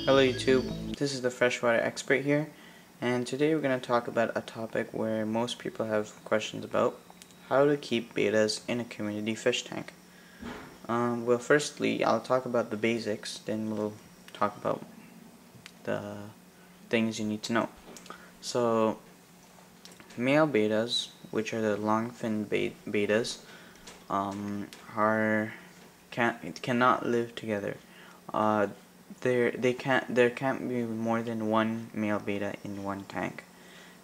Hello YouTube, this is the freshwater expert here, and today we're going to talk about a topic where most people have questions about: how to keep bettas in a community fish tank. Well, firstly, I'll talk about the basics, then we'll talk about the things you need to know. So, male bettas, which are the long-finned bettas, are cannot live together. Uh, there can't be more than one male betta in one tank.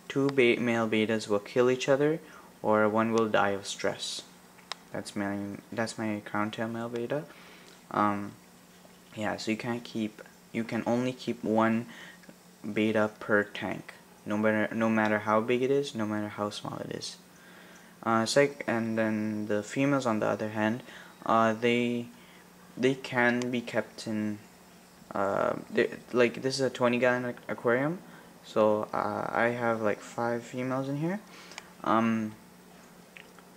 Two male bettas will kill each other, or one will die of stress. That's my crown tail male betta. Yeah, so you can only keep one betta per tank, no matter how big it is, no matter how small it is. And then the females, on the other hand, they can be kept in like, this is a 20-gallon aquarium, so I have like 5 females in here.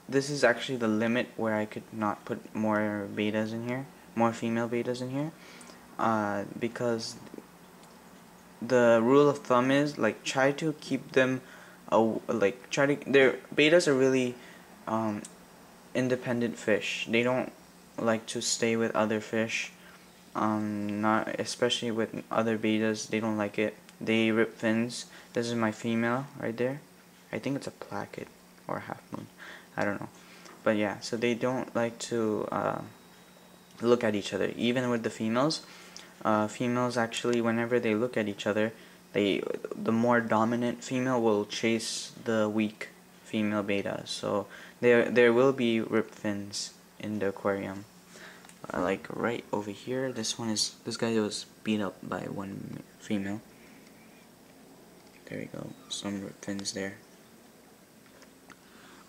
This is actually the limit where I could not put more bettas in here, more female bettas in here, because the rule of thumb is, like, try to keep them their bettas are really independent fish. They don't like to stay with other fish, not especially with other bettas. They don't like it. They rip fins. This is my female right there. I think it's a placket or a half moon, I don't know, but yeah, so they don't like to look at each other, even with the females. Females actually, whenever they look at each other, the more dominant female will chase the weak female betta. So there will be rip fins in the aquarium. Like right over here, this guy was beat up by one female. There we go, some rip fins there.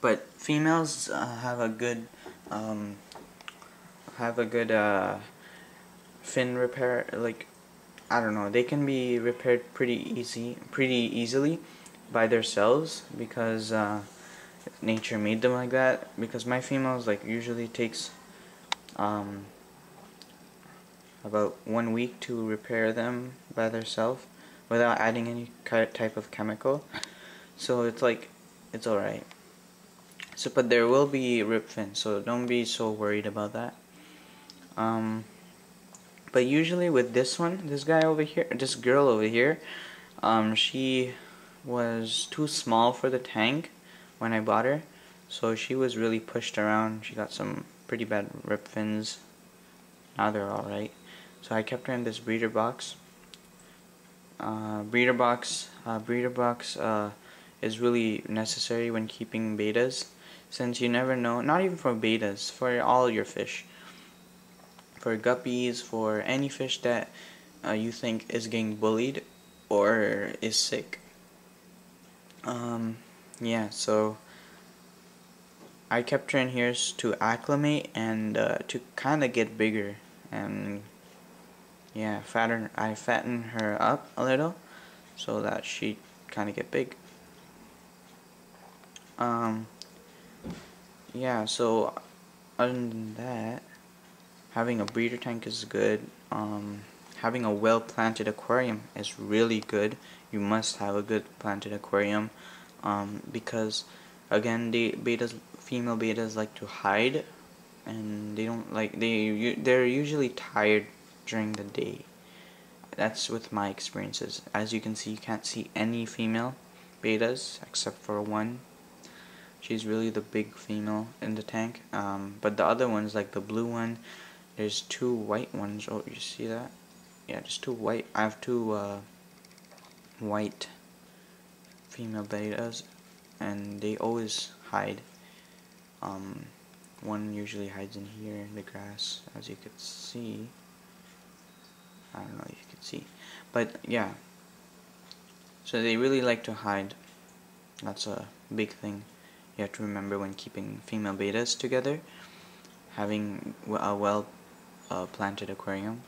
But females have a good fin repair. Like, I don't know, they can be repaired pretty easily by themselves, because nature made them like that. Because my females, like, usually takes about 1 week to repair them by themselves without adding any type of chemical. So it's like, it's alright. So, but there will be rip fins, so don't be so worried about that. But usually with this guy over here, this girl over here, she was too small for the tank when I bought her, so she was really pushed around. She got some pretty bad rip fins. Now they're alright. So I kept her in this breeder box. Breeder box is really necessary when keeping bettas, since you never know, not even for bettas, for all your fish, for guppies, for any fish that you think is getting bullied or is sick. Yeah, so I kept her in here to acclimate and to kind of get bigger, and yeah, I fatten her up a little so that she kind of get big. Yeah, so other than that, having a breeder tank is good. Having a well planted aquarium is really good. You must have a good planted aquarium, because again, female bettas like to hide, and they don't like, they're usually tired during the day. That's with my experiences. As you can see, you can't see any female bettas except for one. She's really the big female in the tank. But the other ones, like the blue one, there's 2 white ones. Oh, you see that? Yeah, just 2 white. I have 2 white female bettas, and they always hide. One usually hides in here in the grass, as you could see. I don't know if you can see, but yeah, so they really like to hide. That's a big thing you have to remember when keeping female bettas together, having a well planted aquarium.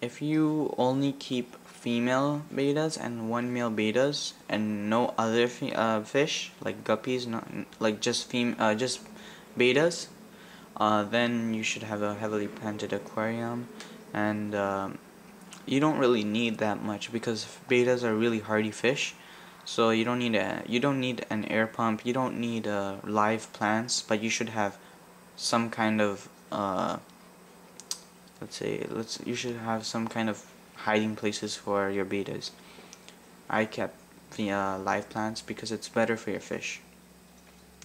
If you only keep female bettas and 1 male bettas and no other fish like guppies, not like just bettas, then you should have a heavily planted aquarium, and you don't really need that much because bettas are really hardy fish. So you don't need an air pump. You don't need live plants, but you should have some kind of you should have some kind of hiding places for your bettas. I kept the live plants because it's better for your fish,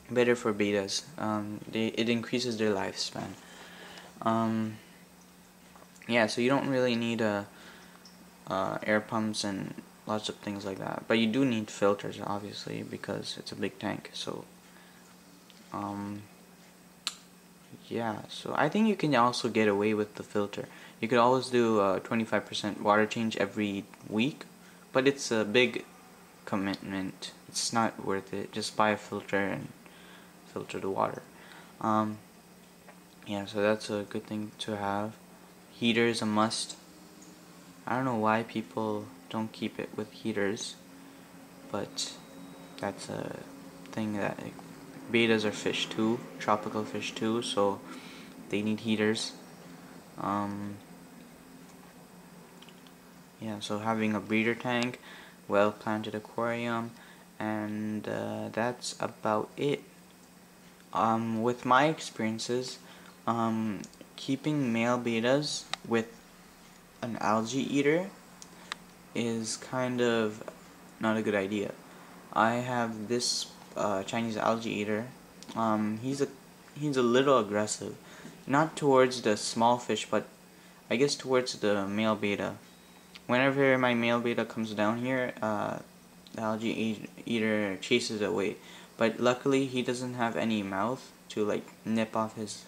better for bettas. It increases their lifespan. Yeah, so you don't really need air pumps and lots of things like that, but you do need filters, obviously, because it's a big tank. So yeah, so I think you can also get away with the filter. You could always do 25% water change every week, but it's a big commitment. It's not worth it. Just buy a filter and filter the water. Yeah, so that's a good thing to have. Heater is a must. I don't know why people don't keep it with heaters, but that's a thing that bettas are fish too, tropical fish too, so they need heaters. Yeah, so having a breeder tank, well planted aquarium, and that's about it. With my experiences, keeping male bettas with an algae eater is kind of not a good idea. I have this Chinese algae eater. He's a little aggressive, not towards the small fish, but I guess towards the male betta. Whenever my male betta comes down here, the algae eater chases it away. But luckily, he doesn't have any mouth to like nip off his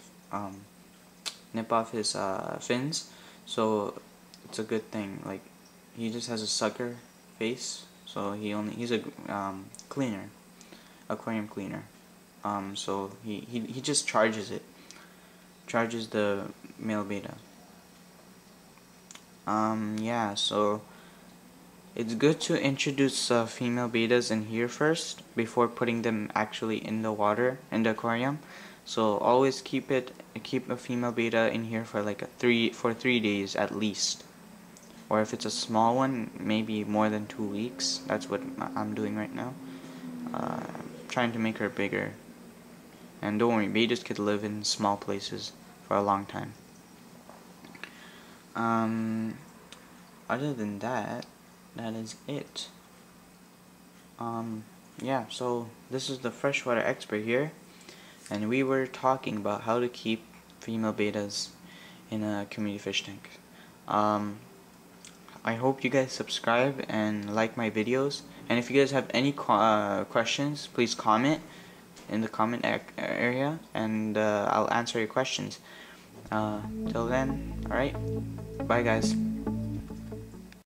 fins, so it's a good thing. Like, he just has a sucker face, so he's a cleaner, aquarium cleaner. So he just charges the male betta. Yeah, so it's good to introduce female bettas in here first before putting them actually in the water in the aquarium. So always keep a female betta in here for like 3 days at least. Or if it's a small one, maybe more than 2 weeks. That's what I'm doing right now. Trying to make her bigger. And don't worry, bettas could live in small places for a long time. Other than that, that is it. Yeah, so this is the freshwater expert here, and we were talking about how to keep female bettas in a community fish tank. I hope you guys subscribe and like my videos, and if you guys have any questions, please comment in the comment area, and I'll answer your questions. Till then, alright, bye guys.